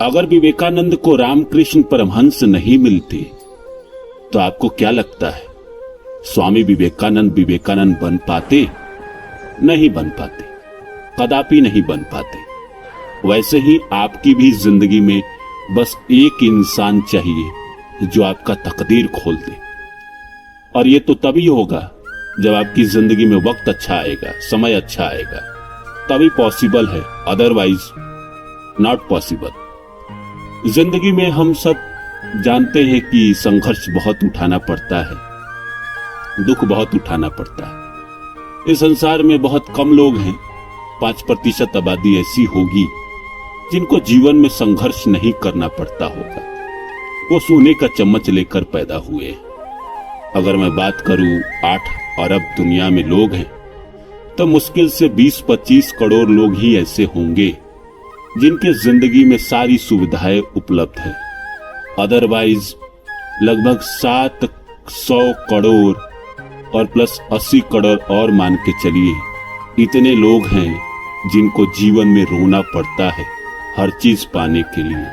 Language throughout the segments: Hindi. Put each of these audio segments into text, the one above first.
अगर विवेकानंद को रामकृष्ण परमहंस नहीं मिलते तो आपको क्या लगता है स्वामी विवेकानंद विवेकानंद बन पाते? नहीं बन पाते, कदापि नहीं बन पाते। वैसे ही आपकी भी जिंदगी में बस एक इंसान चाहिए जो आपका तकदीर खोल दे। और ये तो तभी होगा जब आपकी जिंदगी में वक्त अच्छा आएगा, समय अच्छा आएगा, तभी पॉसिबल है, अदरवाइज नॉट पॉसिबल। जिंदगी में हम सब जानते हैं कि संघर्ष बहुत उठाना पड़ता है, दुख बहुत उठाना पड़ता है। इस संसार में बहुत कम लोग हैं, 5% आबादी ऐसी होगी जिनको जीवन में संघर्ष नहीं करना पड़ता होगा। वो सोने का चम्मच लेकर पैदा हुए। अगर मैं बात करूं 8 अरब दुनिया में लोग हैं तो मुश्किल से 20-25 करोड़ लोग ही ऐसे होंगे जिनके जिंदगी में सारी सुविधाएं उपलब्ध है। अदरवाइज लगभग 700 करोड़ और प्लस 80 करोड़ और मान के चलिए, इतने लोग हैं जिनको जीवन में रोना पड़ता है हर चीज पाने के लिए,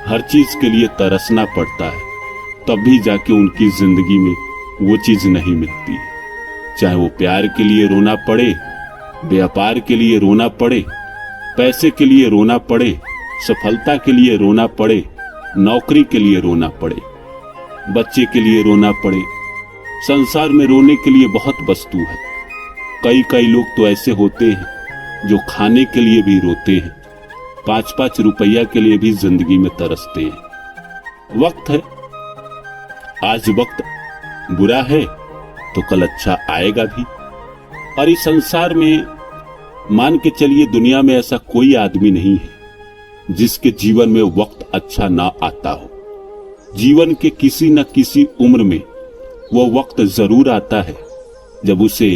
हर चीज के लिए तरसना पड़ता है, तब भी जाके उनकी जिंदगी में वो चीज नहीं मिलती है। चाहे वो प्यार के लिए रोना पड़े, व्यापार के लिए रोना पड़े, पैसे के लिए रोना पड़े, सफलता के लिए रोना पड़े, नौकरी के लिए रोना पड़े, बच्चे के लिए रोना पड़े। संसार में रोने के लिए बहुत वस्तु है। कई लोग तो ऐसे होते हैं जो खाने के लिए भी रोते हैं, 5-5 रुपया के लिए भी जिंदगी में तरसते हैं। वक्त है, आज वक्त बुरा है तो कल अच्छा आएगा भी। और इस संसार में मान के चलिए दुनिया में ऐसा कोई आदमी नहीं है जिसके जीवन में वक्त अच्छा ना आता हो। जीवन के किसी न किसी उम्र में वो वक्त जरूर आता है जब उसे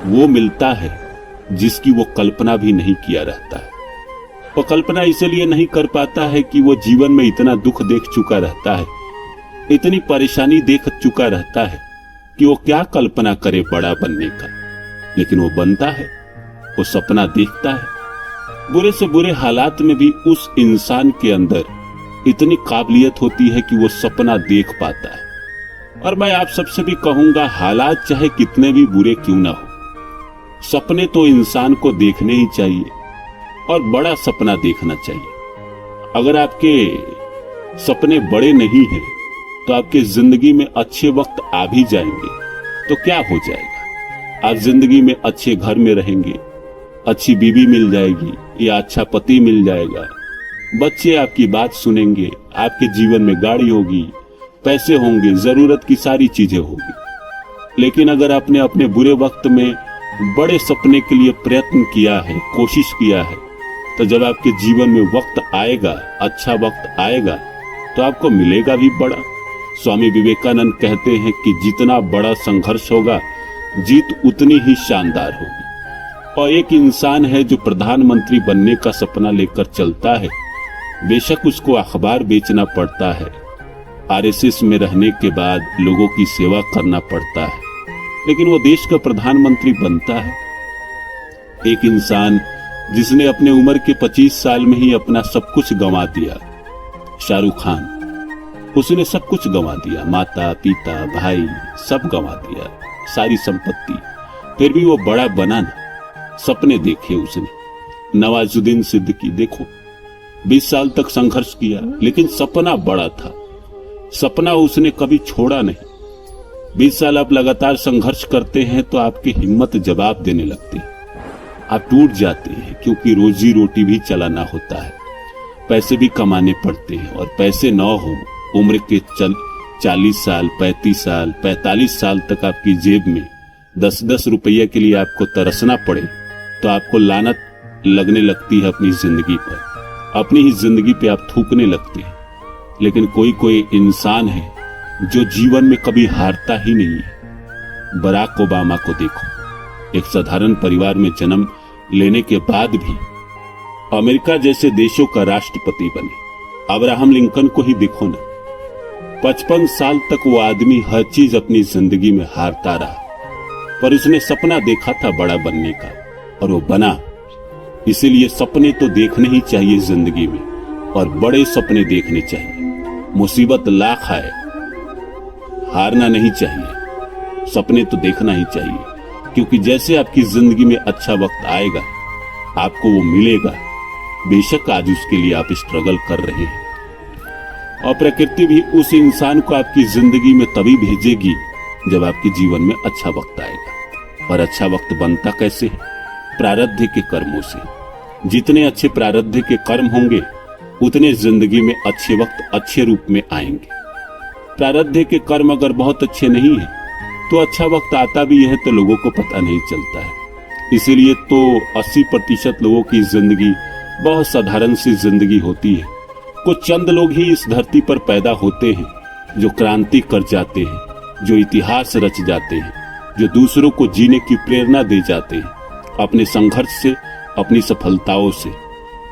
वो मिलता है जिसकी वो कल्पना भी नहीं किया रहता है। वो कल्पना इसलिए नहीं कर पाता है कि वो जीवन में इतना दुख देख चुका रहता है, इतनी परेशानी देख चुका रहता है कि वो क्या कल्पना करे बड़ा बनने का। लेकिन वो बनता है, वो सपना देखता है। बुरे से बुरे हालात में भी उस इंसान के अंदर इतनी काबिलियत होती है कि वो सपना देख पाता है। और मैं आप सबसे भी कहूंगा, हालात चाहे कितने भी बुरे क्यों ना हो, सपने तो इंसान को देखने ही चाहिए और बड़ा सपना देखना चाहिए। अगर आपके सपने बड़े नहीं हैं तो आपके जिंदगी में अच्छे वक्त आ भी जाएंगे तो क्या हो जाएगा। आप जिंदगी में अच्छे घर में रहेंगे, अच्छी बीवी मिल जाएगी या अच्छा पति मिल जाएगा, बच्चे आपकी बात सुनेंगे, आपके जीवन में गाड़ी होगी, पैसे होंगे, जरूरत की सारी चीजें होगी। लेकिन अगर आपने अपने बुरे वक्त में बड़े सपने के लिए प्रयत्न किया है, कोशिश किया है, तो जब आपके जीवन में वक्त आएगा, अच्छा वक्त आएगा, तो आपको मिलेगा भी बड़ा। स्वामी विवेकानंद कहते हैं कि जितना बड़ा संघर्ष होगा, जीत उतनी ही शानदार होगी। और एक इंसान है जो प्रधानमंत्री बनने का सपना लेकर चलता है, बेशक उसको अखबार बेचना पड़ता है, आरएसएस में रहने के बाद लोगों की सेवा करना पड़ता है, लेकिन वो देश का प्रधानमंत्री बनता है। एक इंसान जिसने अपने उम्र के 25 साल में ही अपना सब कुछ गंवा दिया, शाहरुख खान, उसने सब कुछ गंवा दिया, माता पिता भाई सब गंवा दिया, सारी संपत्ति, फिर भी वो बड़ा बना ना। सपने देखे उसने। नवाजुद्दीन सिद्दीकी देखो, 20 साल तक संघर्ष किया लेकिन सपना बड़ा था, सपना उसने कभी छोड़ा नहीं। 20 साल आप लगातार संघर्ष करते हैं तो आपकी हिम्मत जवाब देने लगती है, आप टूट जाते हैं, क्योंकि रोजी रोटी भी चलाना होता है, पैसे भी कमाने पड़ते हैं। और पैसे न हो, उम्र के 40 साल 35 साल 45 साल तक आपकी जेब में 10-10 रुपये के लिए आपको तरसना पड़े तो आपको लानत लगने लगती है अपनी जिंदगी पर, अपनी ही जिंदगी पे आप थूकने लगते हैं। लेकिन कोई इंसान है जो जीवन में कभी हारता ही नहीं है। बराक ओबामा को देखो, एक साधारण परिवार में जन्म लेने के बाद भी अमेरिका जैसे देशों का राष्ट्रपति बने। अब्राहम लिंकन को ही देखो ना, 55 साल तक वो आदमी हर चीज अपनी जिंदगी में हारता रहा, पर उसने सपना देखा था बड़ा बनने का और वो बना। इसीलिए सपने तो देखने ही चाहिए जिंदगी में, और बड़े सपने देखने चाहिए। मुसीबत लाख आए, हारना नहीं चाहिए, सपने तो देखना ही चाहिए, क्योंकि जैसे आपकी जिंदगी में अच्छा वक्त आएगा आपको वो मिलेगा। बेशक आज उसके लिए आप स्ट्रगल कर रहे हैं, और प्रकृति भी उस इंसान को आपकी जिंदगी में तभी भेजेगी जब आपके जीवन में अच्छा वक्त आएगा। और अच्छा वक्त बनता कैसे? प्रारब्ध के कर्मों से। जितने अच्छे प्रारब्ध के कर्म होंगे उतने जिंदगी में अच्छे वक्त अच्छे रूप में आएंगे। प्रारब्ध के कर्म अगर बहुत अच्छे नहीं है तो अच्छा वक्त आता भी है तो लोगों को पता नहीं चलता है। इसीलिए तो 80% लोगों की जिंदगी बहुत साधारण सी जिंदगी होती है। कुछ चंद लोग ही इस धरती पर पैदा होते हैं जो क्रांति कर जाते हैं, जो इतिहास रच जाते हैं, जो दूसरों को जीने की प्रेरणा दे जाते हैं अपने संघर्ष से, अपनी सफलताओं से।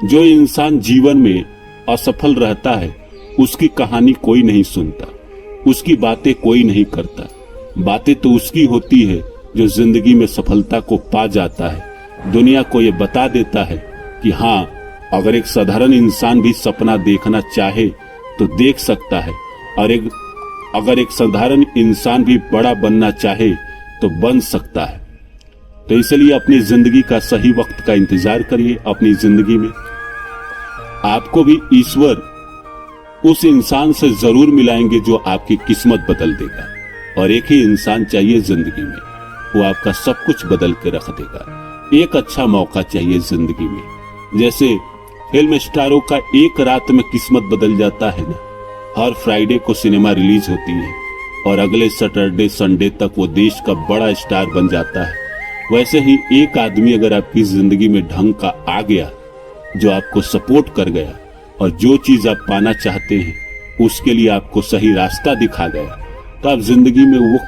जो इंसान जीवन में असफल रहता है उसकी कहानी कोई नहीं सुनता, उसकी बातें कोई नहीं करता। बातें तो उसकी होती है जो जिंदगी में सफलता को पा जाता है, दुनिया को ये बता देता है कि हाँ, अगर एक साधारण इंसान भी सपना देखना चाहे तो देख सकता है, और अगर एक साधारण इंसान भी बड़ा बनना चाहे तो बन सकता है। तो इसलिए अपनी जिंदगी का सही वक्त का इंतजार करिए। अपनी जिंदगी में आपको भी ईश्वर उस इंसान से जरूर मिलाएंगे जो आपकी किस्मत बदल देगा। और एक ही इंसान चाहिए जिंदगी में, वो आपका सब कुछ बदल के रख देगा। एक अच्छा मौका चाहिए जिंदगी में। जैसे फिल्म स्टारों का एक रात में किस्मत बदल जाता है ना, हर फ्राइडे को सिनेमा रिलीज होती है और अगले सैटरडे संडे तक वो देश का बड़ा स्टार बन जाता है। वैसे ही एक आदमी अगर आपकी जिंदगी में ढंग का आ गया, जो आपको सपोर्ट कर गया और जो चीज आप पाना चाहते हैं उसके लिए आपको सही रास्ता दिखा गया, तो आप जिंदगी में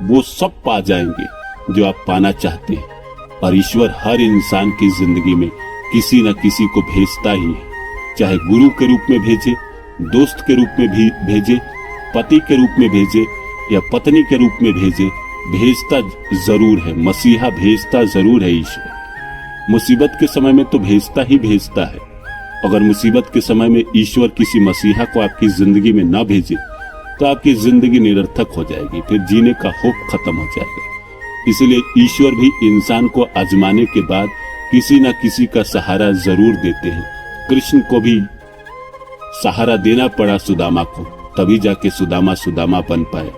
वो सब पा जाएंगे जो आप पाना चाहते हैं। और ईश्वर हर इंसान की जिंदगी में किसी न किसी को भेजता ही है, चाहे गुरु के रूप में भेजे, दोस्त के रूप में भी भेजे, पति के रूप में भेजे या पत्नी के रूप में भेजे, भेजता जरूर है। मसीहा भेजता जरूर है ईश्वर। मुसीबत के समय में तो भेजता ही भेजता है। अगर मुसीबत के समय में ईश्वर किसी मसीहा को आपकी जिंदगी में ना भेजे तो आपकी जिंदगी निरर्थक हो जाएगी, फिर जीने का होप खत्म हो जाएगा। इसलिए ईश्वर भी इंसान को आजमाने के बाद किसी न किसी का सहारा जरूर देते हैं। कृष्ण को भी सहारा देना पड़ा सुदामा को, तभी जाके सुदामा सुदामा बन पाए।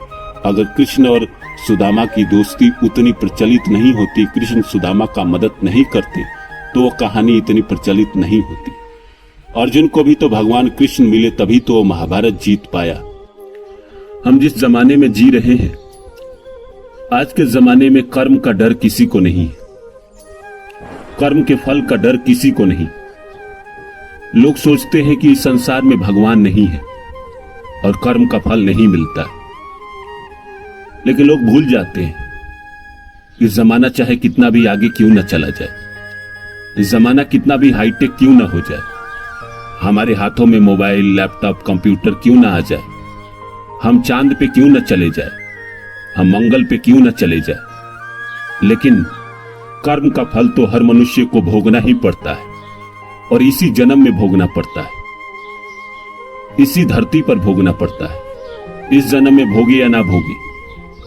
अगर कृष्ण और सुदामा की दोस्ती उतनी प्रचलित नहीं होती, कृष्ण सुदामा का मदद नहीं करते, तो वो कहानी इतनी प्रचलित नहीं होती। अर्जुन को भी तो भगवान कृष्ण मिले तभी तो वो महाभारत जीत पाया। हम जिस जमाने में जी रहे हैं, आज के जमाने में कर्म का डर किसी को नहीं है, कर्म के फल का डर किसी को नहीं। लोग सोचते हैं कि इस संसार में भगवान नहीं है और कर्म का फल नहीं मिलता, लेकिन लोग भूल जाते हैं कि जमाना चाहे कितना भी आगे क्यों न चला जाए, जमाना कितना भी हाईटेक क्यों न हो जाए, हमारे हाथों में मोबाइल, लैपटॉप, कंप्यूटर क्यों न आ जाए, हम चांद पे क्यों न चले जाए, हम मंगल पे क्यों न चले जाए, लेकिन कर्म का फल तो हर मनुष्य को भोगना ही पड़ता है, और इसी जन्म में भोगना पड़ता है, इसी धरती पर भोगना पड़ता है। इस जन्म में भोगे या ना भोगे,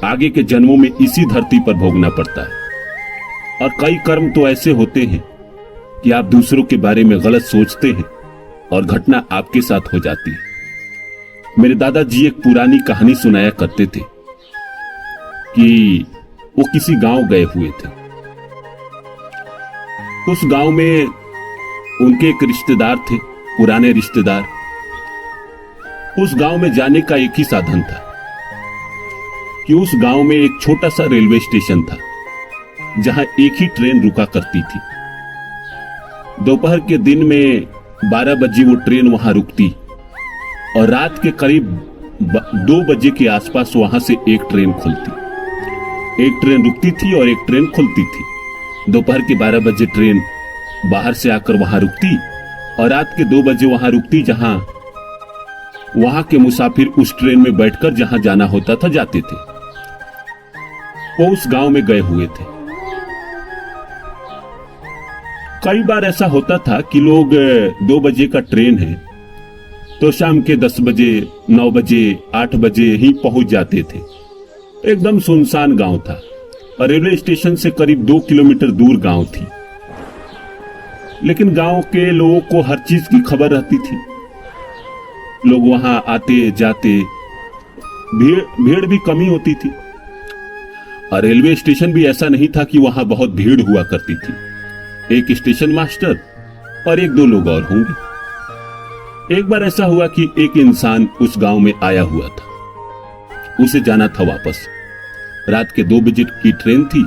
आगे के जन्मों में इसी धरती पर भोगना पड़ता है। और कई कर्म तो ऐसे होते हैं कि आप दूसरों के बारे में गलत सोचते हैं और घटना आपके साथ हो जाती है। मेरे दादाजी एक पुरानी कहानी सुनाया करते थे कि वो किसी गांव गए हुए थे। उस गांव में उनके एक रिश्तेदार थे, पुराने रिश्तेदार। उस गांव में जाने का एक ही साधन था कि उस गांव में एक छोटा सा रेलवे स्टेशन था जहां एक ही ट्रेन रुका करती थी। दोपहर के दिन में 12 बजे वो ट्रेन वहां रुकती और रात के करीब 2 बजे के आसपास वहां से एक ट्रेन खुलती। एक ट्रेन रुकती थी और एक ट्रेन खुलती थी। दोपहर के 12 बजे ट्रेन बाहर से आकर वहां रुकती और रात के 2 बजे वहां रुकती, जहां वहां के मुसाफिर उस ट्रेन में बैठकर जहां जाना होता था जाते थे। वो उस गांव में गए हुए थे। कई बार ऐसा होता था कि लोग 2 बजे का ट्रेन है तो शाम के 10 बजे, 9 बजे, 8 बजे ही पहुंच जाते थे। एकदम सुनसान गांव था और रेलवे स्टेशन से करीब 2 किलोमीटर दूर गांव थी। लेकिन गांव के लोगों को हर चीज की खबर रहती थी। लोग वहां आते जाते, भीड़ भी कमी होती थी। और रेलवे स्टेशन भी ऐसा नहीं था कि वहां बहुत भीड़ हुआ करती थी। एक स्टेशन मास्टर और 1-2 लोग और होंगे। एक बार ऐसा हुआ कि एक इंसान उस गांव में आया हुआ था। उसे जाना था वापस। रात के 2 बजे की ट्रेन थी,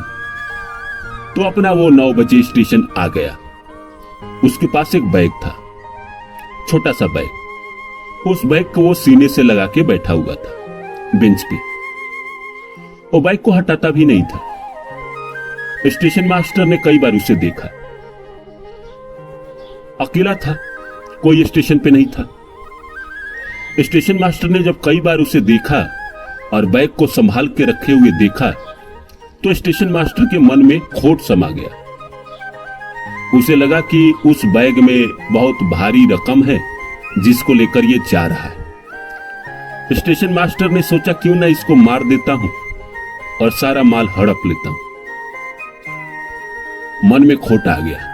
तो अपना वो 9 बजे स्टेशन आ गया। उसके पास एक बैग था, छोटा सा बैग। उस बैग को वो सीने से लगा के बैठा हुआ था बेंच पे। वो बैग को हटाता भी नहीं था। स्टेशन मास्टर ने कई बार उसे देखा। अकेला था, कोई स्टेशन पे नहीं था। स्टेशन मास्टर ने जब कई बार उसे देखा और बैग को संभाल के रखे हुए देखा, तो स्टेशन मास्टर के मन में खोट समा गया। उसे लगा कि उस बैग में बहुत भारी रकम है जिसको लेकर ये जा रहा है। स्टेशन मास्टर ने सोचा क्यों ना इसको मार देता हूं और सारा माल हड़प लेता हूं। मन में खोट आ गया।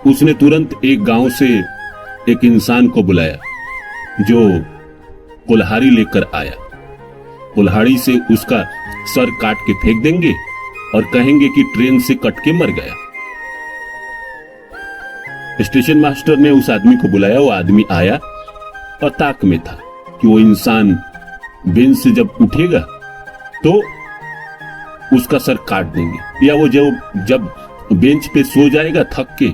उसने तुरंत एक गांव से एक इंसान को बुलाया जो कुल्हाड़ी लेकर आया। कुल्हाड़ी से उसका सर काट के फेंक देंगे और कहेंगे कि ट्रेन से कट के मर गया। स्टेशन मास्टर ने उस आदमी को बुलाया। वो आदमी आया और ताक में था कि वो इंसान बेंच से जब उठेगा तो उसका सर काट देंगे, या वो जब बेंच पे सो जाएगा थक के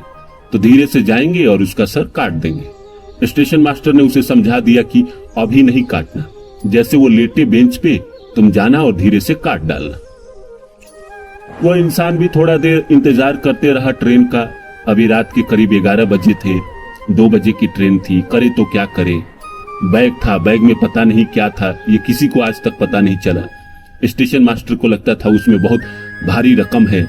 तो धीरे से जाएंगे और उसका सर काट देंगे। स्टेशन मास्टर ने उसे समझा दिया कि अभी नहीं काटना, जैसे वो लेटे बेंच पे तुम जाना और धीरे से काट डालना। वो इंसान भी थोड़ा देर इंतजार करते रहा ट्रेन का। अभी रात के करीब 11 बजे थे, 2 बजे की ट्रेन थी। करे तो क्या करे। बैग था, बैग में पता नहीं क्या था, ये किसी को आज तक पता नहीं चला। स्टेशन मास्टर को लगता था उसमें बहुत भारी रकम है।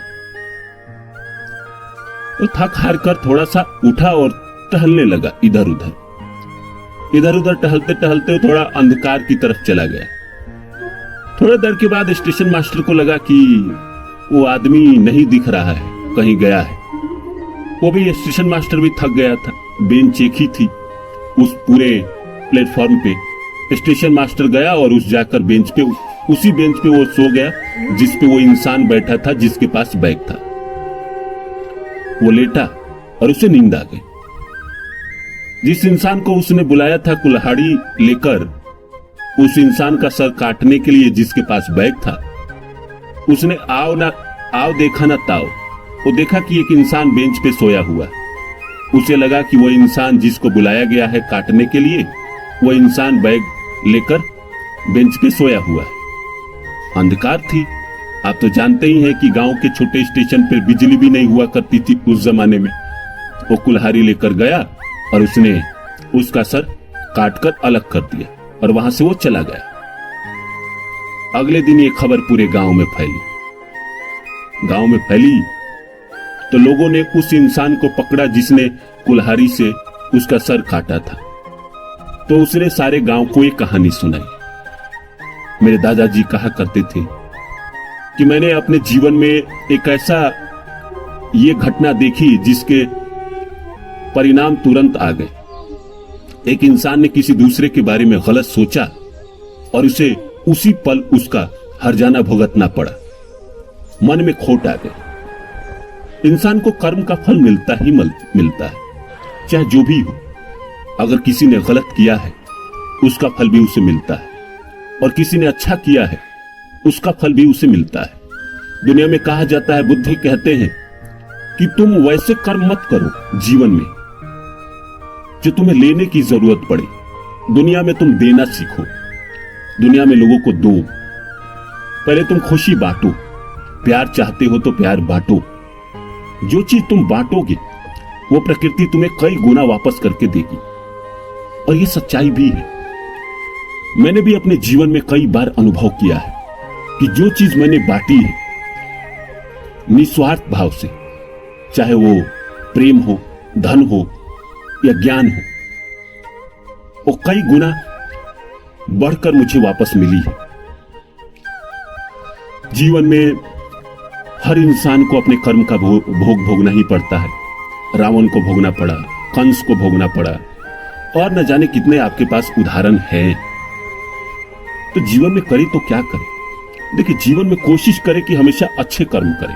तो थक हार कर थोड़ा सा उठा और टहलने लगा इधर उधर टहलते टहलते थोड़ा अंधकार की तरफ चला गया। थोड़ा देर के बाद स्टेशन मास्टर को लगा कि वो आदमी नहीं दिख रहा है, कहीं गया है। वो भी स्टेशन मास्टर भी थक गया था। बेंच एक ही थी उस पूरे प्लेटफॉर्म पे। स्टेशन मास्टर गया और उसी बेंच पे वो सो गया जिस पे वो इंसान बैठा था जिसके पास बैग था। वो लेटा और उसे नींद आ गई। जिस इंसान को उसने बुलाया था कुल्हाड़ी लेकर, उस इंसान का सर काटने के लिए जिसके पास बैग था, उसने आओ देखा ना ताओ। वो देखा कि एक इंसान बेंच पे सोया हुआ। उसे लगा कि वो इंसान जिसको बुलाया गया है काटने के लिए, वो इंसान बैग लेकर बेंच पे सोया हुआ है। अंधकार थी। आप तो जानते ही हैं कि गांव के छोटे स्टेशन पर बिजली भी नहीं हुआ करती थी उस जमाने में। वो कुल्हाड़ी लेकर गया और उसने उसका सर काटकर अलग कर दिया और वहां से वो चला गया। अगले दिन ये खबर पूरे गांव में फैली तो लोगों ने उस इंसान को पकड़ा जिसने कुल्हाड़ी से उसका सर काटा था। तो उसने सारे गांव को एक कहानी सुनाई। मेरे दादाजी कहा करते थे कि मैंने अपने जीवन में एक ऐसा ये घटना देखी जिसके परिणाम तुरंत आ गए। एक इंसान ने किसी दूसरे के बारे में गलत सोचा और उसे उसी पल उसका हर्जाना भुगतना पड़ा। मन में खोट आ गई। इंसान को कर्म का फल मिलता है, चाहे जो भी हो। अगर किसी ने गलत किया है उसका फल भी उसे मिलता है, और किसी ने अच्छा किया है उसका फल भी उसे मिलता है। दुनिया में कहा जाता है, बुद्ध कहते हैं कि तुम वैसे कर्म मत करो जीवन में जो तुम्हें लेने की जरूरत पड़े। दुनिया में तुम देना सीखो। दुनिया में लोगों को दो। पहले तुम खुशी बांटो। प्यार चाहते हो तो प्यार बांटो। जो चीज तुम बांटोगे वो प्रकृति तुम्हें कई गुना वापस करके देगी। और ये सच्चाई भी है। मैंने भी अपने जीवन में कई बार अनुभव किया है कि जो चीज मैंने बांटी है निस्वार्थ भाव से, चाहे वो प्रेम हो, धन हो या ज्ञान हो, वो कई गुना बढ़कर मुझे वापस मिली है। जीवन में हर इंसान को अपने कर्म का भोग भोगना ही पड़ता है। रावण को भोगना पड़ा, कंस को भोगना पड़ा, और न जाने कितने आपके पास उदाहरण हैं। तो जीवन में करे तो क्या करे? देखिए, जीवन में कोशिश करे कि हमेशा अच्छे कर्म करे।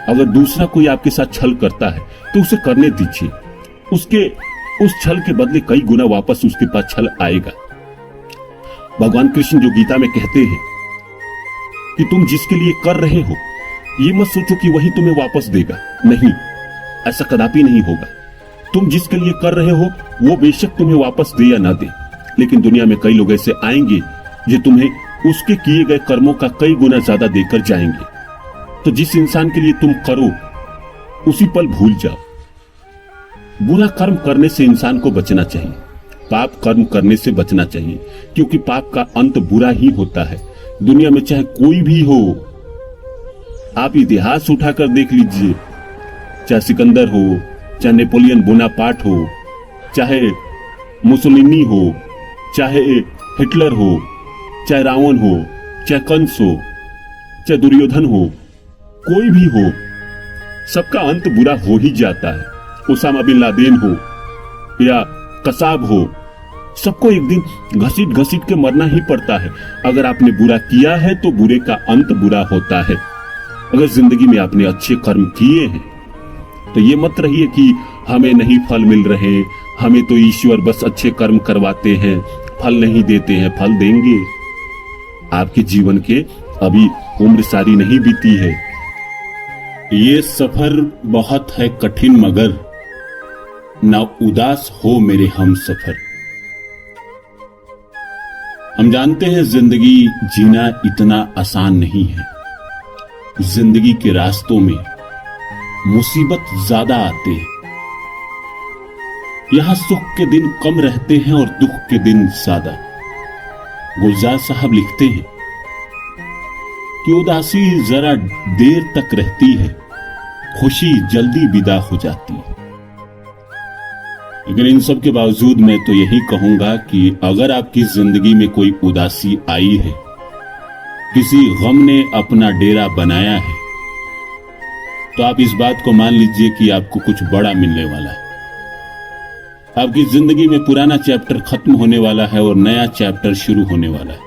अगर दूसरा कोई आपके साथ छल करता है तो उसे करने दीजिए। उस छल के बदले कई गुना वापस उसके पास छल आएगा। भगवान कृष्ण जो गीता में कहते हैं कि तुम जिसके लिए कर रहे हो ये मत सोचो कि वही तुम्हें वापस देगा। नहीं, ऐसा कदापि नहीं होगा। तुम जिसके लिए कर रहे हो वो बेशक तुम्हें वापस दे या ना दे, लेकिन दुनिया में कई लोग ऐसे आएंगे जो तुम्हें उसके किए गए कर्मों का कई गुना ज्यादा देकर जाएंगे। तो जिस इंसान के लिए तुम करो उसी पल भूल जाओ। बुरा कर्म करने से इंसान को बचना चाहिए, पाप कर्म करने से बचना चाहिए, क्योंकि पाप का अंत बुरा ही होता है। दुनिया में चाहे कोई भी हो, आप इतिहास उठाकर देख लीजिए, चाहे सिकंदर हो, चाहे नेपोलियन बोनापार्ट हो, चाहे मुसोलिनी हो, चाहे हिटलर हो, चाहे रावण हो, चाहे कंस हो, चाहे दुर्योधन हो, कोई भी हो, सबका अंत बुरा हो ही जाता है। उसामा बिन लादेन हो या कसाब हो, सबको एक दिन घसीट घसीट के मरना ही पड़ता है। अगर आपने बुरा किया है तो बुरे का अंत बुरा होता है। अगर जिंदगी में आपने अच्छे कर्म किए हैं तो ये मत रहिए कि हमें नहीं फल मिल रहे, हमें तो ईश्वर बस अच्छे कर्म करवाते हैं, फल नहीं देते हैं। फल देंगे। आपके जीवन के अभी उम्र सारी नहीं बीती है। ये सफर बहुत है कठिन, मगर ना उदास हो मेरे हम सफर। हम जानते हैं जिंदगी जीना इतना आसान नहीं है। जिंदगी के रास्तों में मुसीबत ज्यादा आते हैं। यहां सुख के दिन कम रहते हैं और दुख के दिन ज्यादा। गुलजार साहब लिखते हैं कि उदासी जरा देर तक रहती है, खुशी जल्दी विदा हो जाती है। लेकिन इन सब के बावजूद मैं तो यही कहूंगा कि अगर आपकी जिंदगी में कोई उदासी आई है, किसी गम ने अपना डेरा बनाया है, तो आप इस बात को मान लीजिए कि आपको कुछ बड़ा मिलने वाला है। आपकी जिंदगी में पुराना चैप्टर खत्म होने वाला है और नया चैप्टर शुरू होने वाला है।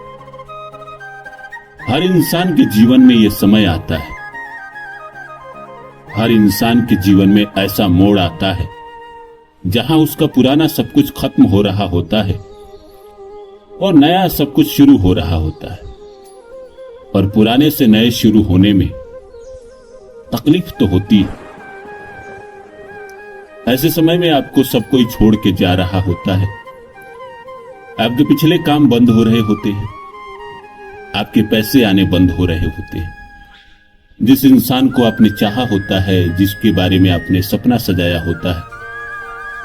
हर इंसान के जीवन में यह समय आता है। हर इंसान के जीवन में ऐसा मोड़ आता है जहां उसका पुराना सब कुछ खत्म हो रहा होता है और नया सब कुछ शुरू हो रहा होता है। और पुराने से नए शुरू होने में तकलीफ तो होती है। ऐसे समय में आपको सब कोई छोड़ के जा रहा होता है। आपके पिछले काम बंद हो रहे होते हैं, आपके पैसे आने बंद हो रहे होते हैं। जिस इंसान को आपने चाहा होता है, जिसके बारे में आपने सपना सजाया होता है,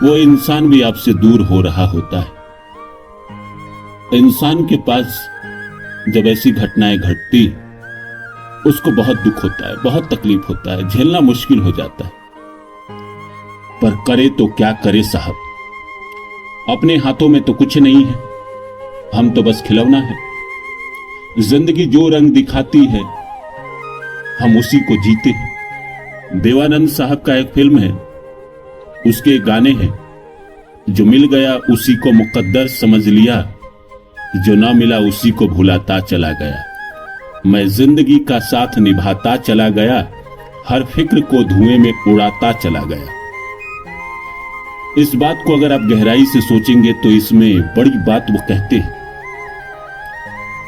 वो इंसान भी आपसे दूर हो रहा होता है। इंसान के पास जब ऐसी घटनाएं घटती, उसको बहुत दुख होता है, बहुत तकलीफ होता है, झेलना मुश्किल हो जाता है। पर करे तो क्या करे साहब, अपने हाथों में तो कुछ नहीं है। हम तो बस खिलौना है। जिंदगी जो रंग दिखाती है हम उसी को जीते हैं। देवानंद साहब का एक फिल्म है, उसके गाने हैं, जो मिल गया उसी को मुकद्दर समझ लिया, जो ना मिला उसी को भुलाता चला गया। मैं जिंदगी का साथ निभाता चला गया, हर फिक्र को धुएं में उड़ाता चला गया। इस बात को अगर आप गहराई से सोचेंगे तो इसमें बड़ी बात वो कहते हैं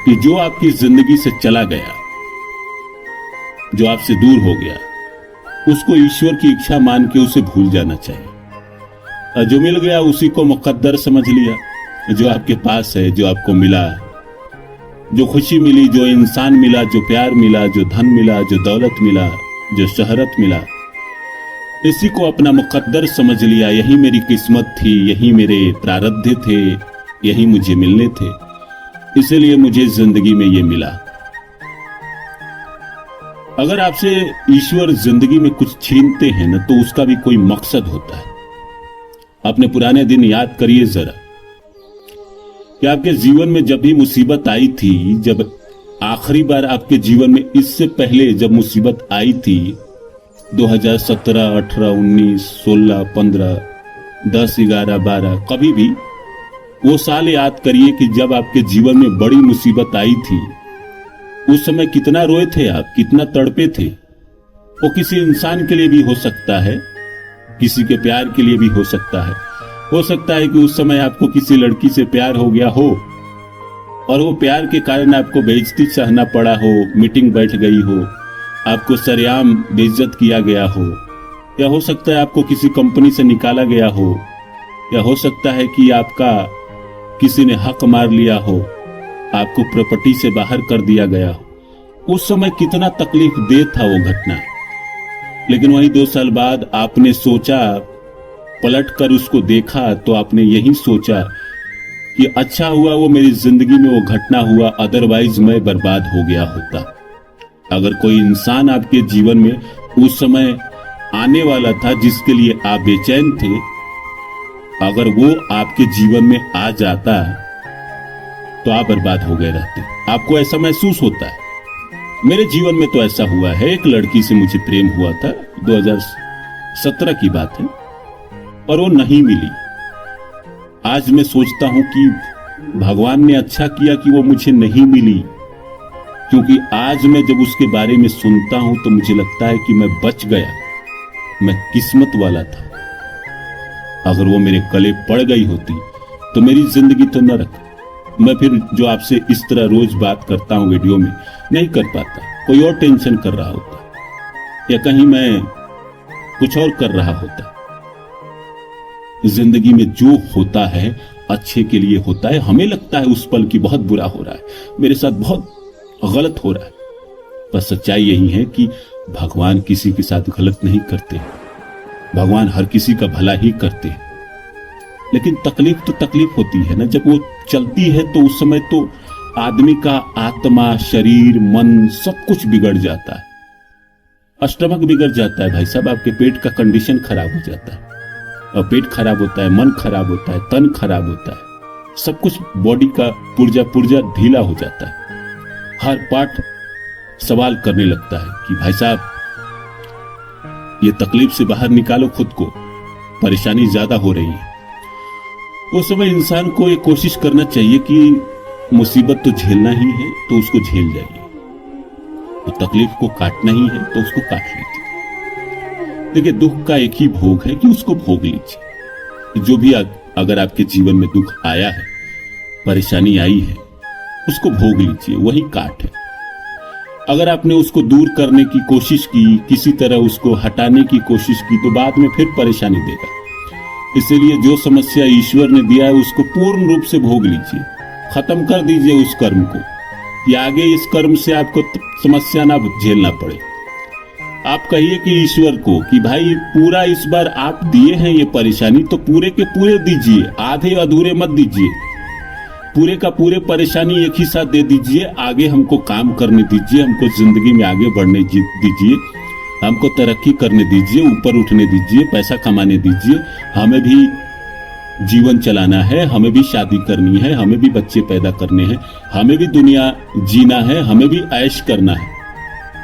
कि जो आपकी जिंदगी से चला गया, जो आपसे दूर हो गया, उसको ईश्वर की इच्छा मान के उसे भूल जाना चाहिए। और जो मिल गया उसी को मुकद्दर समझ लिया। जो आपके पास है, जो आपको मिला, जो खुशी मिली, जो इंसान मिला, जो प्यार मिला, जो धन मिला, जो दौलत मिला, जो शोहरत मिला, इसी को अपना मुकद्दर समझ लिया। यही मेरी किस्मत थी, यही मेरे प्रारब्ध थे, यही मुझे मिलने थे, इसलिए मुझे जिंदगी में ये मिला। अगर आपसे ईश्वर जिंदगी में कुछ छीनते हैं ना, तो उसका भी कोई मकसद होता है। अपने पुराने दिन याद करिए जरा। कि आपके जीवन में जब भी मुसीबत आई थी, जब आखिरी बार आपके जीवन में इससे पहले जब मुसीबत आई थी 2017, 18, 19, 16, 15, 10, 11, 12, कभी भी वो साल याद करिए कि जब आपके जीवन में बड़ी मुसीबत आई थी। उस समय कितना रोए थे आप, कितना तड़पे थे। वो किसी इंसान के लिए भी हो सकता है, किसी के प्यार के लिए भी हो सकता है। हो सकता है कि उस समय आपको किसी लड़की से प्यार हो गया हो और वो प्यार के कारण आपको बेइज्जती सहना पड़ा हो, मीटिंग बैठ गई हो, आपको सरेआम बेइज्जत किया गया हो, या हो सकता है आपको किसी कंपनी से निकाला गया हो, या हो सकता है कि आपका किसी ने हक मार लिया हो, आपको प्रॉपर्टी से बाहर कर दिया गया हो। उस समय कितना तकलीफ दे था वो घटना। लेकिन वही 2 साल बाद आपने सोचा, पलट कर उसको देखा तो आपने यही सोचा कि अच्छा हुआ वो मेरी जिंदगी में वो घटना हुआ, अदरवाइज मैं बर्बाद हो गया होता। अगर कोई इंसान आपके जीवन में उस समय आने वाला था जिसके लिए आप बेचैन थे, अगर वो आपके जीवन में आ जाता तो आप बर्बाद हो गए रहते। आपको ऐसा महसूस होता है। मेरे जीवन में तो ऐसा हुआ है। एक लड़की से मुझे प्रेम हुआ था, 2017 की बात है, और वो नहीं मिली। आज मैं सोचता हूं कि भगवान ने अच्छा किया कि वो मुझे नहीं मिली, क्योंकि आज मैं जब उसके बारे में सुनता हूं तो मुझे लगता है कि मैं बच गया, मैं किस्मत वाला था। अगर वो मेरे गले पड़ गई होती तो मेरी जिंदगी तो नरक। मैं फिर जो आपसे इस तरह रोज बात करता हूं वीडियो में नहीं कर पाता, कोई और टेंशन कर रहा होता, या कहीं मैं कुछ और कर रहा होता। जिंदगी में जो होता है अच्छे के लिए होता है। हमें लगता है उस पल की बहुत बुरा हो रहा है, मेरे साथ बहुत गलत हो रहा है, पर सच्चाई यही है कि भगवान किसी के साथ गलत नहीं करते। भगवान हर किसी का भला ही करते हैं। लेकिन तकलीफ तो तकलीफ होती है ना, जब वो चलती है तो उस समय तो आदमी का आत्मा, शरीर, मन सब कुछ बिगड़ जाता है। स्टमक बिगड़ जाता है भाई साहब, आपके पेट का कंडीशन खराब हो जाता है, और पेट खराब होता है, मन खराब होता है, तन खराब होता है, सब कुछ बॉडी का पुर्जा ढीला हो जाता है। हर पार्ट सवाल करने लगता है कि भाई साहब ये तकलीफ से बाहर निकालो खुद को, परेशानी ज्यादा हो रही है। उस समय इंसान को ये कोशिश करना चाहिए कि मुसीबत तो झेलना ही है तो उसको झेल जाइए, तो तकलीफ को काटना ही है तो उसको काट लीजिए। देखिए, दुख का एक ही भोग है कि उसको भोग लीजिए। जो भी अगर आपके जीवन में दुख आया है, परेशानी आई है, उसको भोग लीजिए, वही काट है। अगर आपने उसको दूर करने की कोशिश की, किसी तरह उसको हटाने की कोशिश की, तो बाद में फिर परेशानी देगा। इसलिए जो समस्या ईश्वर ने दिया है उसको पूर्ण रूप से भोग लीजिए, खत्म कर दीजिए उस कर्म को, कि आगे इस कर्म से आपको समस्या ना झेलना पड़े। आप कहिए कि ईश्वर को कि भाई पूरा इस बार आप दिए हैं ये परेशानी, तो पूरे के पूरे दीजिए, आधे अधूरे मत दीजिए। पूरे का पूरे परेशानी एक ही साथ दे दीजिए। आगे हमको काम करने दीजिए, हमको जिंदगी में आगे बढ़ने दीजिए, हमको तरक्की करने दीजिए, ऊपर उठने दीजिए, पैसा कमाने दीजिए। हमें भी जीवन चलाना है, हमें भी शादी करनी है, हमें भी बच्चे पैदा करने हैं, हमें भी दुनिया जीना है, हमें भी ऐश करना है।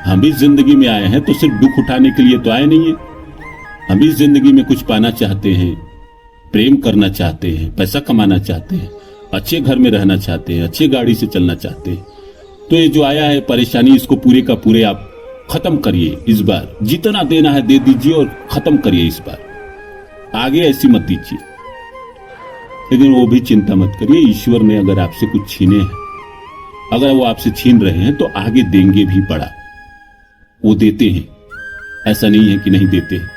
हम भी जिंदगी में आए हैं तो सिर्फ दुख उठाने के लिए तो आए नहीं है। हम भी जिंदगी में कुछ पाना चाहते हैं, प्रेम करना चाहते हैं, पैसा कमाना चाहते हैं, अच्छे घर में रहना चाहते हैं, अच्छी गाड़ी से चलना चाहते हैं। तो ये जो आया है परेशानी, इसको पूरे का पूरे आप खत्म करिए। इस बार जितना देना है दे दीजिए और खत्म करिए। इस बार आगे ऐसी मत दीजिए। लेकिन वो भी चिंता मत करिए, ईश्वर ने अगर आपसे कुछ छीने हैं, अगर वो आपसे छीन रहे हैं तो आगे देंगे भी बड़ा। वो देते हैं, ऐसा नहीं है कि नहीं देते हैं।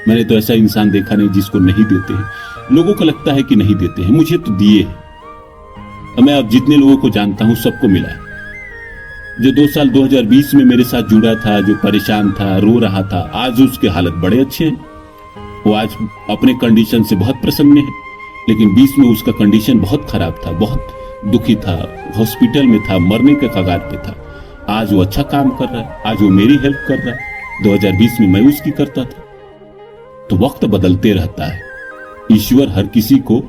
मैंने तो ऐसा इंसान देखा नहीं जिसको नहीं देते हैं। लोगों को लगता है कि नहीं देते हैं, मुझे तो दिए हैं। मैं अब जितने लोगों को जानता हूं सबको मिला है। जो 2 साल 2020 में मेरे साथ जुड़ा था, जो परेशान था, रो रहा था, आज उसके हालत बड़े अच्छे हैं। वो आज अपने कंडीशन से बहुत प्रसन्न है। लेकिन 20 में उसका कंडीशन बहुत खराब था, बहुत दुखी था, हॉस्पिटल में था, मरने के कगार पे था। आज वो अच्छा काम कर रहा है, आज वो मेरी हेल्प कर रहा है। 2020 में मैं उसकी करता था। तो वक्त बदलते रहता है। ईश्वर हर किसी को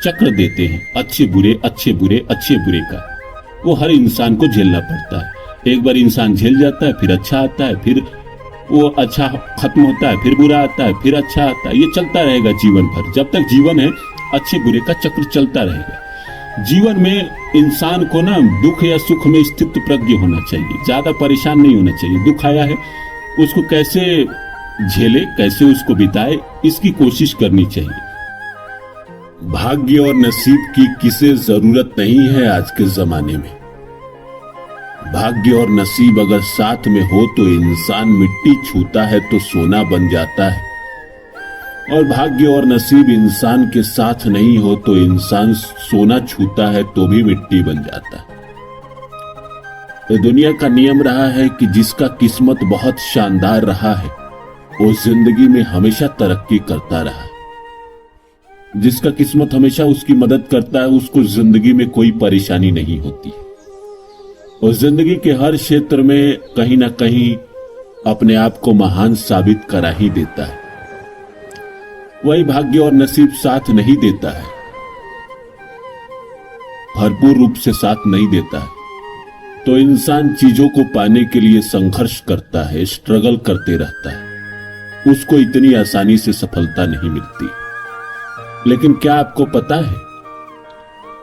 चक्र देते हैं, अच्छे बुरे अच्छे बुरे अच्छे बुरे का। वो हर इंसान को झेलना पड़ता है। एक बार इंसान झेल जाता है, फिर अच्छा आता है, फिर वो अच्छा खत्म होता है, फिर बुरा आता है, फिर अच्छा आता है। ये चलता रहेगा जीवन भर। जब तक जीवन है अच्छे बुरे का चक्र चलता रहेगा। जीवन में इंसान को ना दुख या सुख में स्थित प्रज्ञ होना चाहिए, ज्यादा परेशान नहीं होना चाहिए। दुख आया है उसको कैसे झेले, कैसे उसको बिताए, इसकी कोशिश करनी चाहिए। भाग्य और नसीब की किसे जरूरत नहीं है आज के जमाने में। भाग्य और नसीब अगर साथ में हो तो इंसान मिट्टी छूता है तो सोना बन जाता है, और भाग्य और नसीब इंसान के साथ नहीं हो तो इंसान सोना छूता है तो भी मिट्टी बन जाता है। तो दुनिया का नियम रहा है कि जिसका किस्मत बहुत शानदार रहा है वो जिंदगी में हमेशा तरक्की करता रहा। जिसका किस्मत हमेशा उसकी मदद करता है उसको जिंदगी में कोई परेशानी नहीं होती, और जिंदगी के हर क्षेत्र में कहीं ना कहीं अपने आप को महान साबित करा ही देता है। वही भाग्य और नसीब साथ नहीं देता है, भरपूर रूप से साथ नहीं देता है, तो इंसान चीजों को पाने के लिए संघर्ष करता है, स्ट्रगल करते रहता है। उसको इतनी आसानी से सफलता नहीं मिलती। लेकिन क्या आपको पता है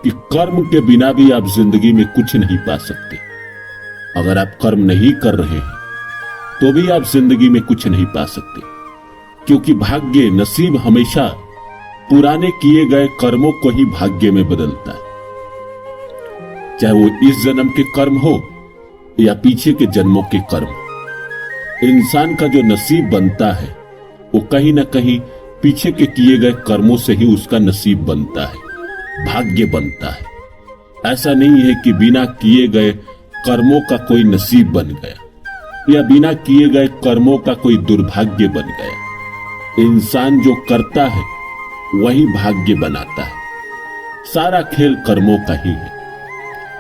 कि कर्म के बिना भी आप जिंदगी में कुछ नहीं पा सकते। अगर आप कर्म नहीं कर रहे हैं तो भी आप जिंदगी में कुछ नहीं पा सकते, क्योंकि भाग्य नसीब हमेशा पुराने किए गए कर्मों को ही भाग्य में बदलता है। चाहे वो इस जन्म के कर्म हो या पीछे के जन्मों के कर्म। इंसान का जो नसीब बनता है वो कहीं ना कहीं पीछे के किए गए कर्मों से ही उसका नसीब बनता है, भाग्य बनता है। ऐसा नहीं है कि बिना किए गए कर्मों का कोई नसीब बन गया या बिना किए गए कर्मों का कोई दुर्भाग्य बन गया। इंसान जो करता है वही भाग्य बनाता है। सारा खेल कर्मों का ही है।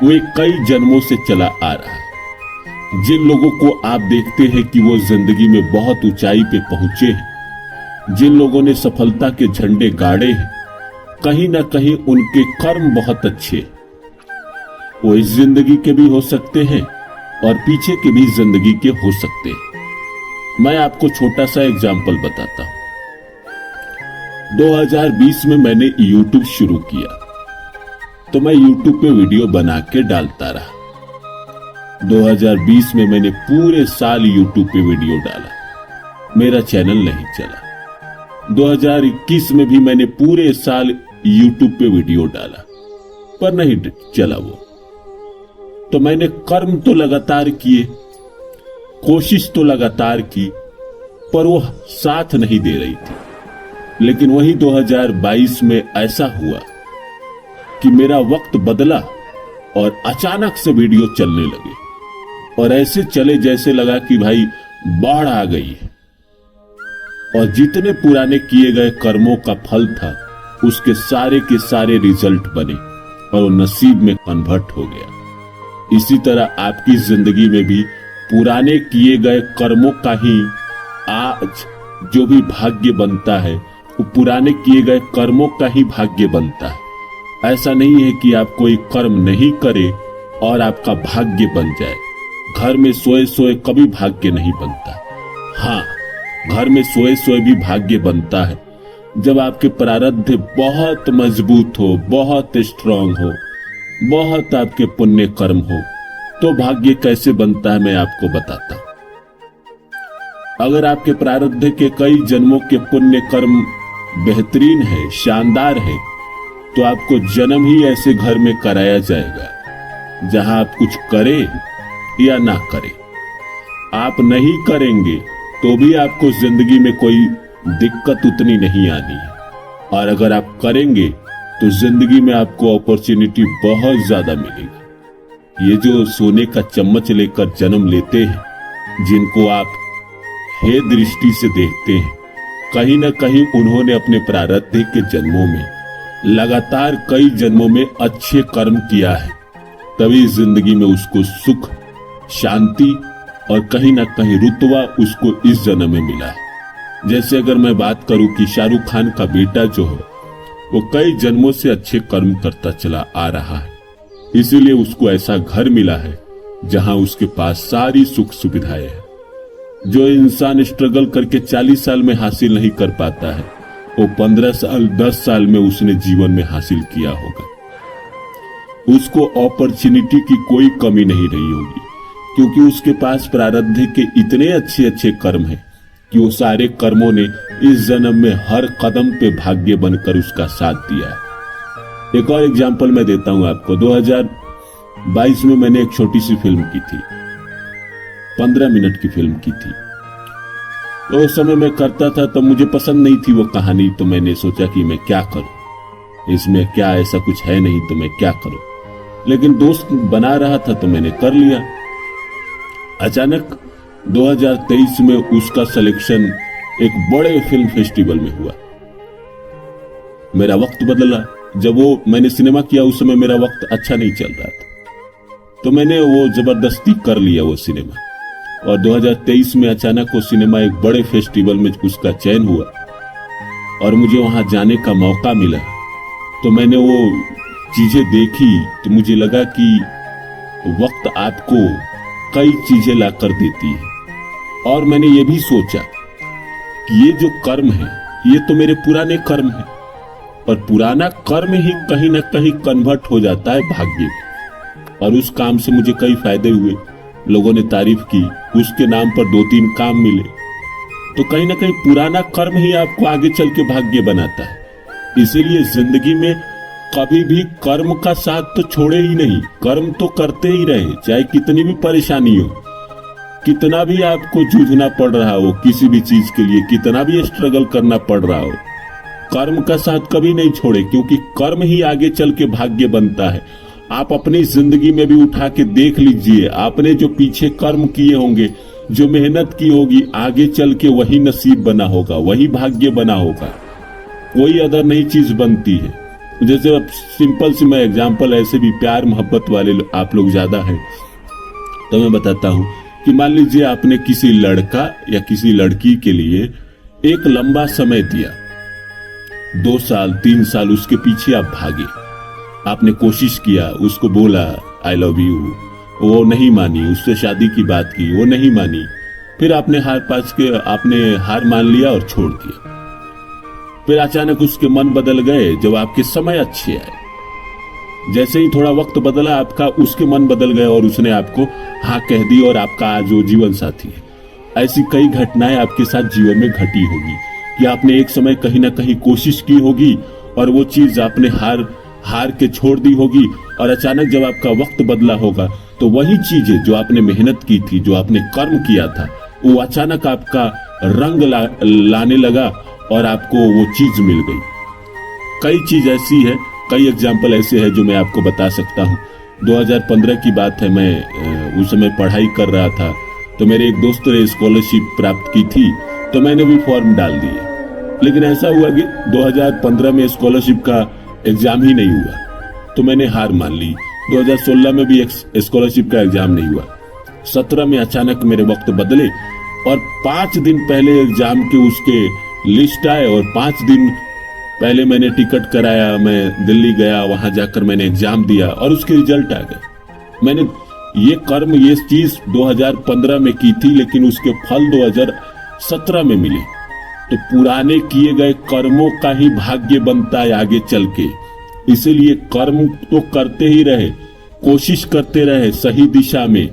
वो कई जन्मों से चला आ रहा है। जिन लोगों को आप देखते हैं कि वो जिंदगी में बहुत ऊंचाई पे पहुंचे हैं, जिन लोगों ने सफलता के झंडे गाड़े हैं, कहीं ना कहीं उनके कर्म बहुत अच्छे। वो इस जिंदगी के भी हो सकते हैं और पीछे के भी जिंदगी के हो सकते हैं। मैं आपको छोटा सा एग्जाम्पल बताता हूं। 2020 में मैंने YouTube शुरू किया, तो मैं YouTube पे वीडियो बना के डालता रहा। 2020 में मैंने पूरे साल YouTube पे वीडियो डाला, मेरा चैनल नहीं चला। 2021 में भी मैंने पूरे साल YouTube पे वीडियो डाला, पर नहीं चला वो। तो मैंने कर्म तो लगातार किए, कोशिश तो लगातार की, पर वो साथ नहीं दे रही थी। लेकिन वही 2022 में ऐसा हुआ कि मेरा वक्त बदला और अचानक से वीडियो चलने लगे, और ऐसे चले जैसे लगा कि भाई बाढ़ आ गई है। और जितने पुराने किए गए कर्मों का फल था उसके सारे के सारे रिजल्ट बने और वो नसीब में कन्वर्ट हो गया। इसी तरह आपकी जिंदगी में भी पुराने किए गए कर्मों का ही आज जो भी भाग्य बनता है वो पुराने किए गए कर्मों का ही भाग्य बनता है। ऐसा नहीं है कि आप कोई कर्म नहीं करे और आपका भाग्य बन जाए। घर में सोए सोए कभी भाग्य नहीं बनता। हाँ, घर में सोए सोए भी भाग्य बनता है जब आपके प्रारब्ध बहुत मजबूत हो, बहुत स्ट्रांग हो, बहुत आपके पुण्य कर्म हो, तो भाग्य कैसे बनता है मैं आपको बताता हूं। अगर आपके प्रारब्ध के कई जन्मों के पुण्य कर्म बेहतरीन है, शानदार है, तो आपको जन्म ही ऐसे घर में कराया जाएगा जहां आप कुछ करें या ना करें। आप नहीं करेंगे तो भी आपको जिंदगी में कोई दिक्कत उतनी नहीं आनी है, और अगर आप करेंगे तो जिंदगी में आपको अपॉर्चुनिटी बहुत ज्यादा मिलेगी। ये जो सोने का चम्मच लेकर जन्म लेते हैं, जिनको आप हे दृष्टि से देखते हैं, कहीं ना कहीं उन्होंने अपने प्रारब्ध के जन्मों में लगातार कई जन्मों में अच्छे कर्म किया है, तभी जिंदगी में उसको सुख, शांति और कहीं ना कहीं रुतबा उसको इस जन्म में मिला है। जैसे अगर मैं बात करूं कि शाहरुख खान का बेटा जो है वो कई जन्मों से अच्छे कर्म करता चला आ रहा है, इसीलिए उसको ऐसा घर मिला है जहां उसके पास सारी सुख सुविधाएं हैं। जो इंसान स्ट्रगल करके 40 साल में हासिल नहीं कर पाता है, वो 15 साल 10 साल में उसने जीवन में हासिल किया होगा। उसको अपॉर्चुनिटी की कोई कमी नहीं रही होगी, क्योंकि उसके पास प्रारब्ध के इतने अच्छे अच्छे कर्म हैं कि वो सारे कर्मों ने इस जन्म में हर कदम पे भाग्य बनकर उसका साथ दिया है। एक और एग्जाम्पल मैं देता हूं आपको। 2022 में मैंने एक छोटी सी फिल्म की थी, 15 मिनट की फिल्म की थी। तो उस समय मैं करता था तो मुझे पसंद नहीं थी वो कहानी, तो मैंने सोचा कि मैं क्या करूं, इसमें क्या ऐसा कुछ है नहीं तो मैं क्या करूं। लेकिन दोस्त बना रहा था तो मैंने कर लिया। अचानक 2023 में उसका सिलेक्शन एक बड़े फिल्म फेस्टिवल में हुआ। मेरा वक्त बदला। जब वो मैंने सिनेमा किया उस समय मेरा वक्त अच्छा नहीं चल रहा था, तो मैंने वो जबरदस्ती कर लिया वो सिनेमा। और 2023 में अचानक वो सिनेमा एक बड़े फेस्टिवल में उसका चयन हुआ और मुझे वहां जाने का मौका मिला। तो मैंने वो चीजें देखी तो मुझे लगा कि वक्त आपको कई चीजें लाकर देती है। और मैंने ये भी सोचा कि ये जो कर्म है ये तो मेरे पुराने कर्म है, और पुराना कर्म ही कहीं ना कहीं कन्वर्ट हो जाता है भाग्य में। और उस काम से मुझे कई फायदे हुए, लोगों ने तारीफ की, उसके नाम पर 2-3 काम मिले। तो कहीं ना कहीं पुराना कर्म ही आपको आगे चल के भाग्य बनाता है। इसीलिए जिंदगी में कभी भी कर्म का साथ तो छोड़े ही नहीं, कर्म तो करते ही रहे, चाहे कितनी भी परेशानी हो, कितना भी आपको जूझना पड़ रहा हो किसी भी चीज के लिए, कितना भी स्ट्रगल करना पड़ रहा हो, कर्म का साथ कभी नहीं छोड़े, क्योंकि कर्म ही आगे चल के भाग्य बनता है। आप अपनी जिंदगी में भी उठा के देख लीजिए, आपने जो पीछे कर्म किए होंगे, जो मेहनत की होगी, आगे चल के वही नसीब बना होगा, वही भाग्य बना होगा, कोई अदर नई चीज बनती है। जैसे अब सिंपल सी मैं एग्जांपल, ऐसे भी प्यार मोहब्बत वाले आप लोग ज्यादा हैं, तो मैं बताता हूं कि मान लीजिए आपने किसी लड़का या किसी लड़की के लिए एक लंबा समय दिया, 2 साल 3 साल उसके पीछे आप भागे, आपने कोशिश किया, उसको बोला आई लव यू, वो नहीं मानी, उससे शादी की बात की, वो नहीं मानी, फिर आपने हार मान लिया और छोड़ दिया। फिर अचानक उसके मन बदल गए जब आपके समय अच्छे आए। जैसे ही थोड़ा वक्त बदला आपका, उसके मन बदल गए और उसने आपको हाँ कह दी और आपका आज वो जीवन साथी है। ऐसी कई घटनाएं आपके साथ जीवन में घटी होगी कि आपने एक समय कहीं ना कहीं कोशिश की होगी और वो चीज आपने हार के छोड़ दी होगी, और अचानक जब आपका वक्त बदला होगा तो वही चीजें जो आपने मेहनत की थी, जो आपने कर्म किया था, वो अचानक आपका रंग लाने लगा और आपको वो चीज मिल गई। कई चीज ऐसी है, कई एग्जाम्पल ऐसे हैं जो मैं आपको बता सकता हूँ। 2015 की बात है, मैं उस समय पढ़ाई कर रहा था, तो मेरे एक दोस्त ने स्कॉलरशिप प्राप्त की थी, तो मैंने भी फॉर्म डाल दिए। लेकिन ऐसा हुआ कि 2015 में स्कॉलरशिप का एग्जाम ही नहीं हुआ, तो मैंने हार मान ली। 2016 में भी स्कॉलरशिप का एग्जाम नहीं हुआ। 17 में अचानक मेरे वक्त बदले और 5 दिन पहले एग्जाम के उसके लिस्ट आए, और 5 दिन पहले मैंने टिकट कराया, मैं दिल्ली गया, वहां जाकर मैंने एग्जाम दिया और उसके रिजल्ट आ गए। मैंने ये कर्म, ये चीज 2015 में की थी, लेकिन उसके फल 2017 में मिले। तो पुराने किए गए कर्मों का ही भाग्य बनता है आगे चल के। इसीलिए कर्म तो करते ही रहे, कोशिश करते रहे सही दिशा में,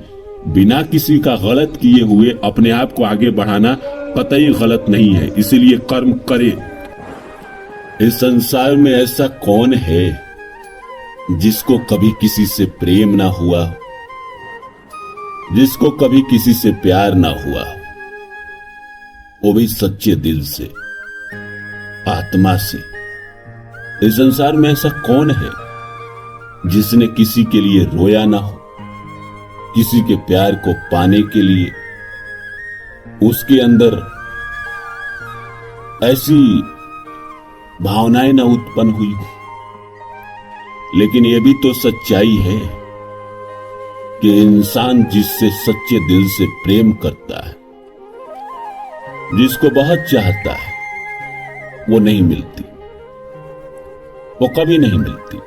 बिना किसी का गलत किए हुए अपने आप को आगे बढ़ाना कतई गलत नहीं है। इसीलिए कर्म करे। इस संसार में ऐसा कौन है जिसको कभी किसी से प्रेम ना हुआ, जिसको कभी किसी से प्यार ना हुआ, वो भी सच्चे दिल से, आत्मा से। इस संसार में ऐसा कौन है जिसने किसी के लिए रोया ना हो, किसी के प्यार को पाने के लिए उसके अंदर ऐसी भावनाएं ना उत्पन्न हुई हो। लेकिन यह भी तो सच्चाई है कि इंसान जिससे सच्चे दिल से प्रेम करता है, जिसको बहुत चाहता है, वो नहीं मिलती। वो कभी नहीं मिलती।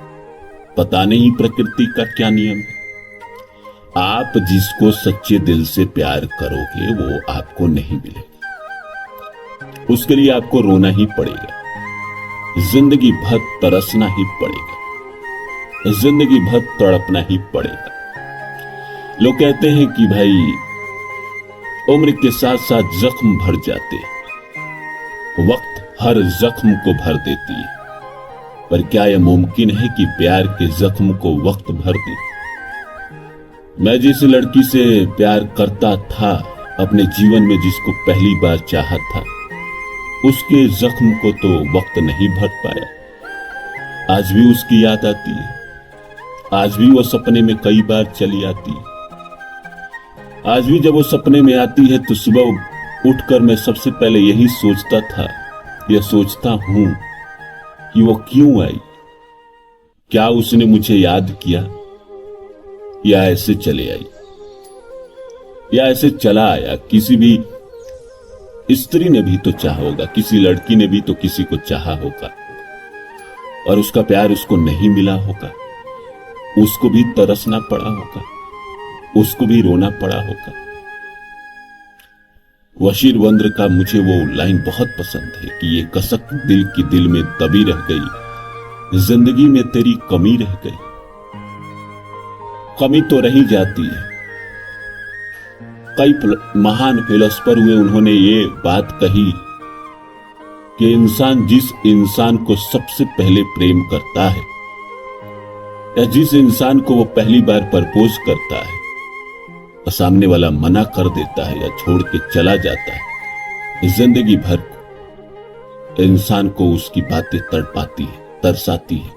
पता नहीं प्रकृति का क्या नियम है। आप जिसको सच्चे दिल से प्यार करोगे वो आपको नहीं मिलेगा। उसके लिए आपको रोना ही पड़ेगा, जिंदगी भर तरसना ही पड़ेगा, जिंदगी भर तड़पना ही पड़ेगा। लोग कहते हैं कि भाई उम्र के साथ साथ जख्म भर जाते, वक्त हर जख्म को भर देती है, पर क्या यह मुमकिन है कि प्यार के जख्म को वक्त भर दे? मैं जिस लड़की से प्यार करता था, अपने जीवन में जिसको पहली बार चाहा था, उसके जख्म को तो वक्त नहीं भर पाया। आज भी उसकी याद आती है, आज भी वो सपने में कई बार चली आती है। आज भी जब वो सपने में आती है तो सुबह उठकर मैं सबसे पहले यही सोचता था, यह सोचता हूं कि वो क्यों आई। क्या उसने मुझे याद किया, या ऐसे चले आई, या ऐसे चला आया। किसी भी स्त्री ने भी तो चाहा होगा, किसी लड़की ने भी तो किसी को चाहा होगा, और उसका प्यार उसको नहीं मिला होगा। उसको भी तरसना पड़ा होगा, उसको भी रोना पड़ा होगा। वशीर वंद्र का मुझे वो लाइन बहुत पसंद है कि ये कसक दिल की दिल में दबी रह गई, जिंदगी में तेरी कमी रह गई। कमी तो रही जाती है। कई महान फिलोसफर हुए, उन्होंने ये बात कही कि इंसान जिस इंसान को सबसे पहले प्रेम करता है, या जिस इंसान को वो पहली बार प्रपोज करता है, और सामने वाला मना कर देता है या छोड़ के चला जाता है, जिंदगी भर इंसान को उसकी बातें तड़पाती है, तरसाती है।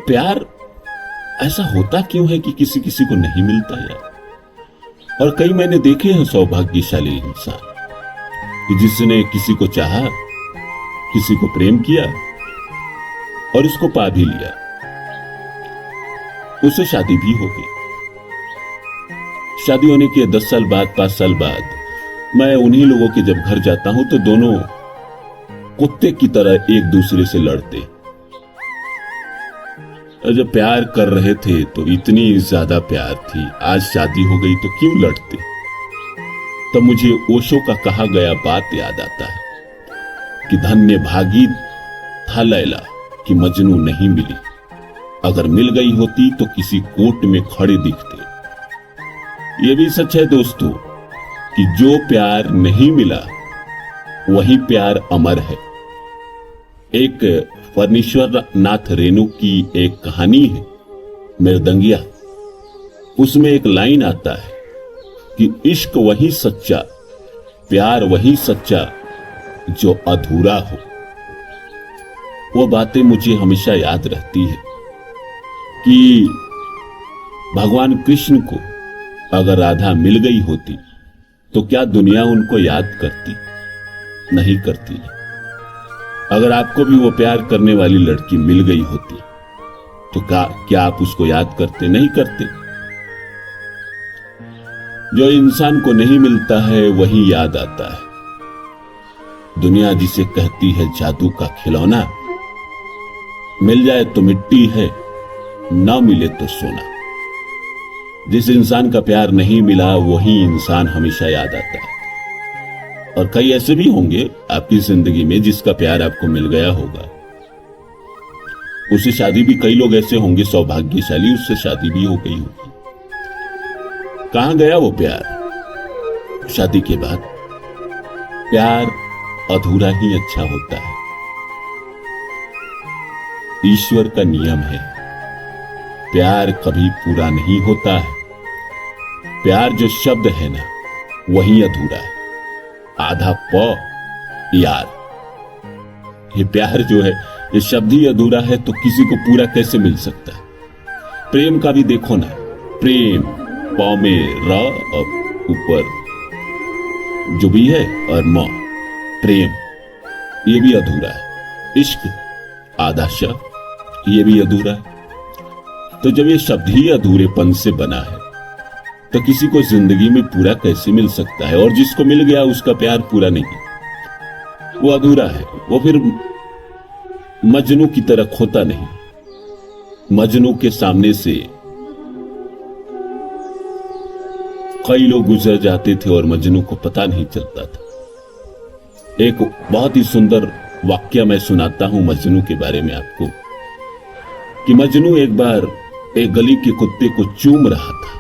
प्यार ऐसा होता क्यों है कि किसी किसी को नहीं मिलता यार? और कई मैंने देखे हैं सौभाग्यशाली इंसान कि जिसने किसी को चाहा, किसी को प्रेम किया और उसको पा भी लिया, उससे शादी भी हो गई। शादी होने के 10 साल बाद, 5 साल बाद मैं उन्हीं लोगों के जब घर जाता हूं तो दोनों कुत्ते की तरह एक दूसरे से लड़ते। जब प्यार कर रहे थे तो इतनी ज्यादा प्यार थी, आज शादी हो गई तो क्यों लड़ते? तब मुझे ओशो का कहा गया बात याद आता है कि धन्य भागी था लैला कि मजनू नहीं मिली, अगर मिल गई होती तो किसी कोर्ट में खड़े दिखते। यह भी सच है दोस्तों कि जो प्यार नहीं मिला वही प्यार अमर है। एक फर्नीश्वर नाथ रेणु की एक कहानी है, मृदंगिया। उसमें एक लाइन आता है कि इश्क वही सच्चा, प्यार वही सच्चा जो अधूरा हो। वो बातें मुझे हमेशा याद रहती है कि भगवान कृष्ण को अगर राधा मिल गई होती तो क्या दुनिया उनको याद करती? नहीं करती। अगर आपको भी वो प्यार करने वाली लड़की मिल गई होती तो क्या आप उसको याद करते? नहीं करते। जो इंसान को नहीं मिलता है वही याद आता है। दुनिया जिसे कहती है जादू का खिलौना, मिल जाए तो मिट्टी है, ना मिले तो सोना। जिस इंसान का प्यार नहीं मिला वही इंसान हमेशा याद आता है। और कई ऐसे भी होंगे आपकी जिंदगी में जिसका प्यार आपको मिल गया होगा, उससे शादी भी, कई लोग ऐसे होंगे सौभाग्यशाली, उससे शादी भी हो गई होगी। कहां गया वो प्यार? शादी के बाद प्यार अधूरा ही अच्छा होता है। ईश्वर का नियम है, प्यार कभी पूरा नहीं होता है। प्यार जो शब्द है ना, वही अधूरा है। आधा प यार, ये प्यार जो है, ये शब्द ही अधूरा है तो किसी को पूरा कैसे मिल सकता है? प्रेम का भी देखो ना, प्रेम प में र और ऊपर जो भी है और म, प्रेम, ये भी अधूरा है। इश्क आधा शब्द, ये भी अधूरा है। तो जब ये शब्द ही अधूरेपन से बना है तो किसी को जिंदगी में पूरा कैसे मिल सकता है? और जिसको मिल गया उसका प्यार पूरा नहीं, वो अधूरा है। वो फिर मजनू की तरह खोता नहीं। मजनू के सामने से कई लोग गुजर जाते थे और मजनू को पता नहीं चलता था। एक बहुत ही सुंदर वाक्य मैं सुनाता हूं मजनू के बारे में आपको, कि मजनू एक बार एक गली के कुत्ते को चूम रहा था,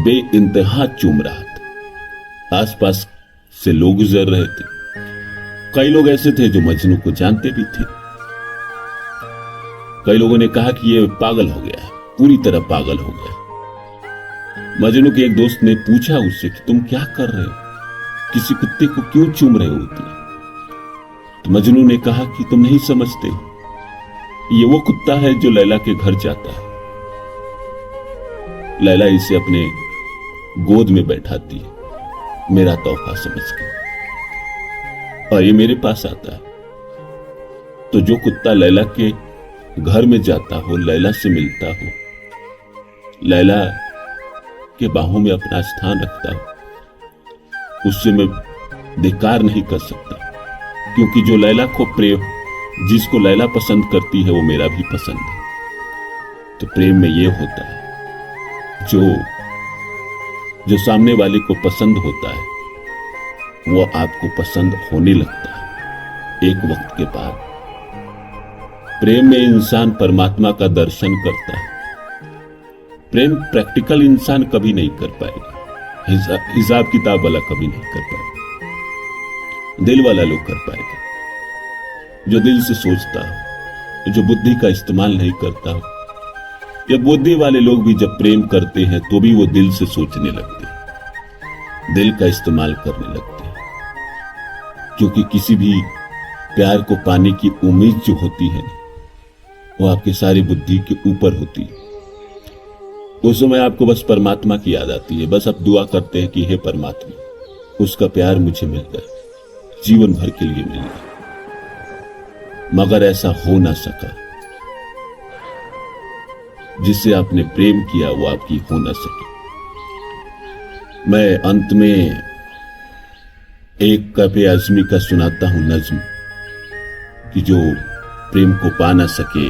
बेइंतहा चूम रहा था। आसपास से लोग गुजर रहे थे। कई लोग ऐसे थे जो मजनू को जानते भी थे। कई लोगों ने कहा कि यह पागल हो गया है, पूरी तरह पागल हो गया। मजनू के एक दोस्त ने पूछा उससे कि तुम क्या कर रहे हो, किसी कुत्ते को क्यों चूम रहे हो इतना? तो मजनू ने कहा कि तुम नहीं समझते, ये वो कुत्ता है जो लैला के घर जाता है। लैला इसे अपने गोद में बैठाती है, मेरा तोहफा समझ के, और ये मेरे पास आता है। तो जो कुत्ता लैला के घर में जाता हो, लैला से मिलता हो, लैला के बाहों में अपना स्थान रखता हो, उससे मैं धिक्कार नहीं कर सकता, क्योंकि जो लैला को प्रेम, जिसको लैला पसंद करती है वो मेरा भी पसंद है। तो प्रेम में ये होता है, जो सामने वाले को पसंद होता है वो आपको पसंद होने लगता है एक वक्त के बाद। प्रेम में इंसान परमात्मा का दर्शन करता है। प्रेम प्रैक्टिकल इंसान कभी नहीं कर पाएगा, हिसाब किताब वाला कभी नहीं कर पाएगा, दिल वाला लोग कर पाएगा। जो दिल से सोचता हो, जो बुद्धि का इस्तेमाल नहीं करता हो, या बुद्धि वाले लोग भी जब प्रेम करते हैं तो भी वो दिल से सोचने लगते हैं, दिल का इस्तेमाल करने लगते हैं। क्योंकि किसी भी प्यार को पाने की उम्मीद जो होती है वो आपके सारी बुद्धि के ऊपर होती है। उस समय आपको बस परमात्मा की याद आती है, बस आप दुआ करते हैं कि हे परमात्मा, उसका प्यार मुझे मिल गया, जीवन भर के लिए मिल गया। मगर ऐसा हो ना सका, जिससे आपने प्रेम किया वो आपकी हो ना सकी। मैं अंत में एक कपे आजमी का सुनाता हूं नज्म, कि जो प्रेम को पा ना सके,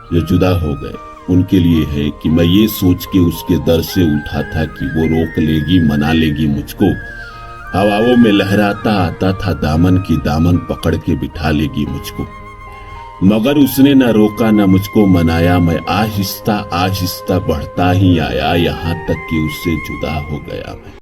जो जुदा हो गए, उनके लिए है कि मैं ये सोच के उसके दर से उठा था कि वो रोक लेगी, मना लेगी मुझको। हवाओं में लहराता आता था दामन की, दामन पकड़ के बिठा लेगी मुझको। मगर उसने न रोका न मुझको मनाया, मैं आहिस्ता आहिस्ता बढ़ता ही आया, यहां तक कि उससे जुदा हो गया मैं।